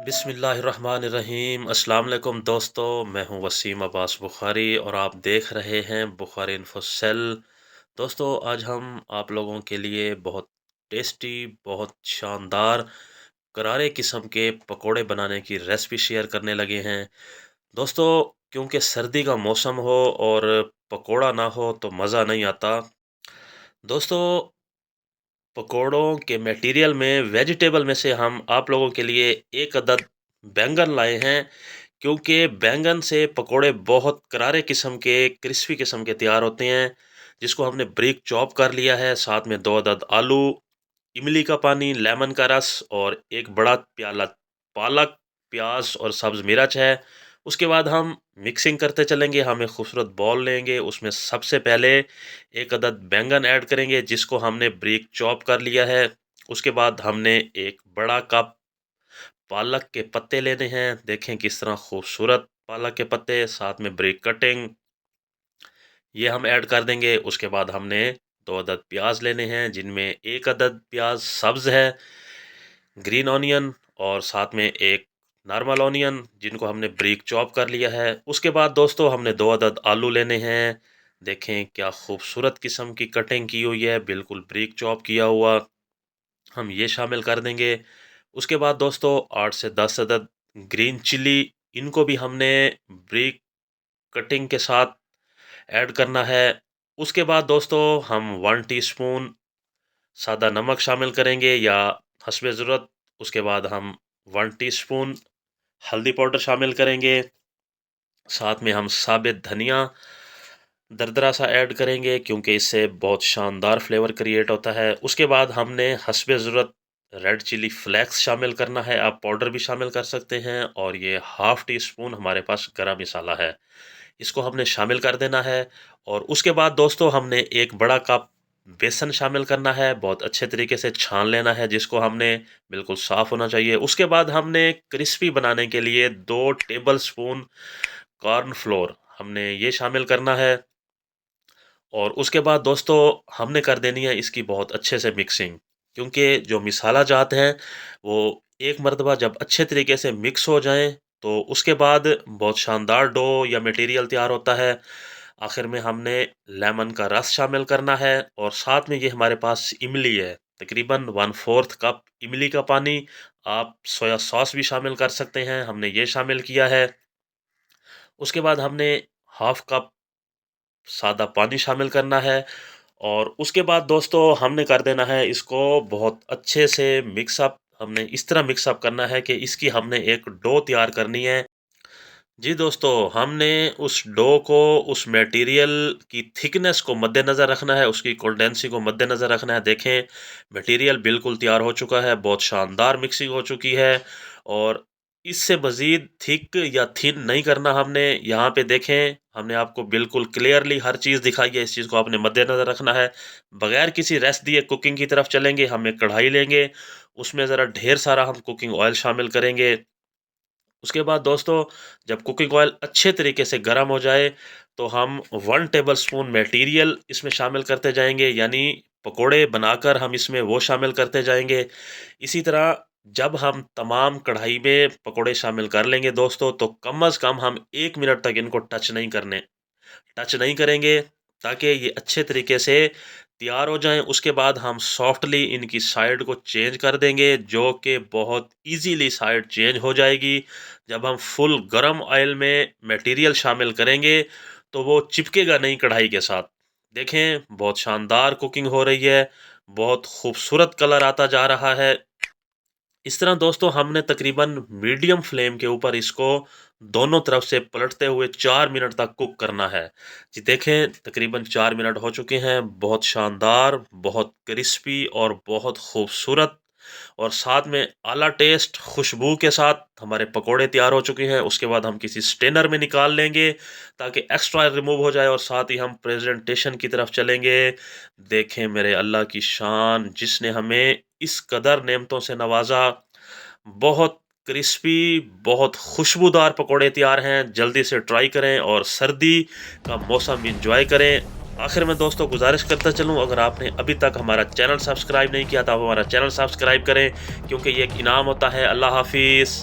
बिस्मिल्लाहिर्रहमानिर्रहीम। अस्सलाम वालेकुम दोस्तों, मैं हूं वसीम अब्बास बुखारी और आप देख रहे हैं बुखारी इन्फो सेल। दोस्तों, आज हम आप लोगों के लिए बहुत टेस्टी, बहुत शानदार करारे किस्म के पकोड़े बनाने की रेसिपी शेयर करने लगे हैं। दोस्तों, क्योंकि सर्दी का मौसम हो और पकोड़ा ना हो तो मज़ा नहीं आता। दोस्तों, पकोड़ों के मटेरियल में वेजिटेबल में से हम आप लोगों के लिए एक अदद बैंगन लाए हैं, क्योंकि बैंगन से पकोड़े बहुत करारे किस्म के, क्रिस्पी किस्म के तैयार होते हैं, जिसको हमने ब्रीक चॉप कर लिया है। साथ में 2 अदद आलू, इमली का पानी, लेमन का रस और एक बड़ा प्याला पालक, प्याज और सब्ज़ मिर्च है। उसके बाद हम मिक्सिंग करते चलेंगे। हम एक खूबसूरत बॉल लेंगे, उसमें सबसे पहले एक अदद बैंगन ऐड करेंगे जिसको हमने ब्रीक चॉप कर लिया है। उसके बाद हमने एक बड़ा कप पालक के पत्ते लेने हैं। देखें किस तरह खूबसूरत पालक के पत्ते, साथ में ब्रीक कटिंग, ये हम ऐड कर देंगे। उसके बाद हमने 2 अदद प्याज लेने हैं, जिनमें एक अदद प्याज सब्ज़ है, ग्रीन ऑनियन, और साथ में एक नॉर्मल ऑनियन जिनको हमने ब्रीक चॉप कर लिया है। उसके बाद दोस्तों हमने 2 अदद आलू लेने हैं। देखें क्या खूबसूरत किस्म की कटिंग की हुई है, बिल्कुल ब्रीक चॉप किया हुआ, हम ये शामिल कर देंगे। उसके बाद दोस्तों 8 से 10 अदद ग्रीन चिली, इनको भी हमने ब्रीक कटिंग के साथ ऐड करना है। उसके बाद दोस्तों हम 1 टीस्पून सादा नमक शामिल करेंगे या हस्बे ज़रूरत। उसके बाद हम 1 टीस्पून हल्दी पाउडर शामिल करेंगे। साथ में हम साबित धनिया दरदरा सा ऐड करेंगे, क्योंकि इससे बहुत शानदार फ्लेवर क्रिएट होता है। उसके बाद हमने हस्बे ज़रूरत रेड चिली फ्लेक्स शामिल करना है, आप पाउडर भी शामिल कर सकते हैं, और ये हाफ़ टी स्पून हमारे पास गरम मसाला है, इसको हमने शामिल कर देना है। और उसके बाद दोस्तों हमने एक बड़ा कप बेसन शामिल करना है, बहुत अच्छे तरीके से छान लेना है, जिसको हमने बिल्कुल साफ़ होना चाहिए। उसके बाद हमने क्रिस्पी बनाने के लिए 2 टेबल स्पून कॉर्न फ्लोर हमने ये शामिल करना है। और उसके बाद दोस्तों हमने कर देनी है इसकी बहुत अच्छे से मिक्सिंग, क्योंकि जो मिसाला जात हैं वो एक मरतबा जब अच्छे तरीके से मिक्स हो जाएं तो उसके बाद बहुत शानदार डो या मटेरियल तैयार होता है। आखिर में हमने लेमन का रस शामिल करना है, और साथ में ये हमारे पास इमली है, तकरीबन 1/4 कप इमली का पानी, आप सोया सॉस भी शामिल कर सकते हैं, हमने ये शामिल किया है। उसके बाद हमने हाफ कप सादा पानी शामिल करना है, और उसके बाद दोस्तों हमने कर देना है इसको बहुत अच्छे से मिक्सअप। हमने इस तरह मिक्सअप करना है कि इसकी हमने एक डो तैयार करनी है। जी दोस्तों, हमने उस डो को, उस मटेरियल की थिकनेस को मद्देनज़र रखना है, उसकी कंसिस्टेंसी को मद्देनज़र रखना है। देखें मटेरियल बिल्कुल तैयार हो चुका है, बहुत शानदार मिक्सिंग हो चुकी है, और इससे मज़ीद थिक या थिन नहीं करना हमने। यहाँ पे देखें हमने आपको बिल्कुल क्लियरली हर चीज़ दिखाई है, इस चीज़ को आपने मद्देनज़र रखना है। बगैर किसी रेस्ट दिए कुकिंग की तरफ चलेंगे। हम एक कढ़ाई लेंगे, उसमें ज़रा ढेर सारा हम कुकिंग ऑयल शामिल करेंगे। उसके बाद दोस्तों जब कुकिंग ऑयल अच्छे तरीके से गर्म हो जाए तो हम 1 टेबल स्पून मटेरियल इसमें शामिल करते जाएंगे, यानी पकोड़े बनाकर हम इसमें वो शामिल करते जाएंगे। इसी तरह जब हम तमाम कढ़ाई में पकोड़े शामिल कर लेंगे दोस्तों, तो कम अज़ कम हम 1 मिनट तक इनको टच नहीं करेंगे, ताकि ये अच्छे तरीके से तैयार हो जाएं। उसके बाद हम सॉफ्टली इनकी साइड को चेंज कर देंगे, जो कि बहुत इजीली साइड चेंज हो जाएगी। जब हम फुल गरम ऑयल में मटेरियल शामिल करेंगे तो वो चिपकेगा नहीं कढ़ाई के साथ। देखें बहुत शानदार कुकिंग हो रही है, बहुत खूबसूरत कलर आता जा रहा है। इस तरह दोस्तों हमने तकरीबन मीडियम फ्लेम के ऊपर इसको दोनों तरफ से पलटते हुए 4 मिनट तक कुक करना है। जी देखें तकरीबन 4 मिनट हो चुके हैं, बहुत शानदार, बहुत क्रिस्पी और बहुत खूबसूरत, और साथ में आला टेस्ट खुशबू के साथ हमारे पकोड़े तैयार हो चुके हैं। उसके बाद हम किसी स्टेनर में निकाल लेंगे ताकि एक्स्ट्रा रिमूव हो जाए, और साथ ही हम प्रेजेंटेशन की तरफ चलेंगे। देखें मेरे अल्लाह की शान, जिसने हमें इस कदर नेमतों से नवाजा। बहुत क्रिस्पी, बहुत खुशबूदार पकोड़े तैयार हैं, जल्दी से ट्राई करें और सर्दी का मौसम इंजॉय करें। आखिर में दोस्तों गुजारिश करता चलूं, अगर आपने अभी तक हमारा चैनल सब्सक्राइब नहीं किया तो आप हमारा चैनल सब्सक्राइब करें, क्योंकि ये एक इनाम होता है। अल्लाह हाफिज़।